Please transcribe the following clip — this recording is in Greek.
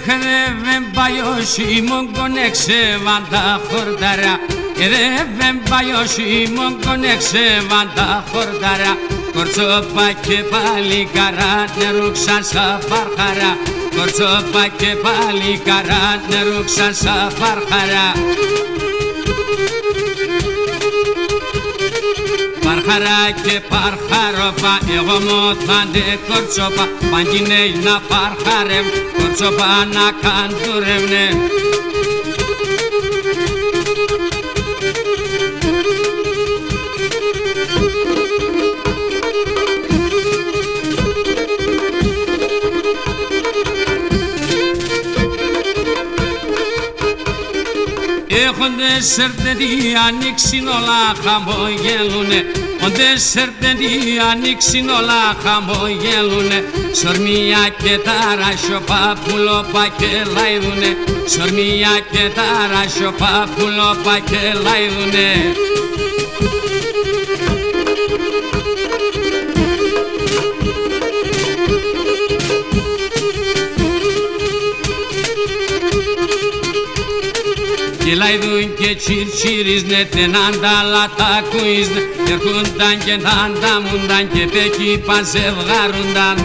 Ρεύεν παϊώσει μον κονέξε βάντα χορτάρα. Ρεύεν παϊώσει μον κονέξε βάντα χορτάρα. Κορτσόπα και πάλι καρά νερούξαν σα παρχαρά. Κορτσόπα και πάλι καρά νερούξαν σα παρχαρά. Παρχαρά και παρχαρόπα, εγώ μόθαντε κορτσόπα. Παντινέι να παρχαρεύν, κορτσόπα να καντουρεύνε. Έχοντες έρθεντοι ανοίξιν όλα χαμογελούνε. Όντες έρθεντοι ανοίξιν όλα χαμογελούνε. Σορμία και ταράσιο παπουλόπα και λαϊδούνε. Σορμία και ταράσιο παπουλόπα και λαϊδούνε. Και λαϊδούν και τσιρτσιρίζνε, τενάντα λατακουίζνε. Έρχονταν και τανταμούνταν και πέκι παν ζευγάρουνταν.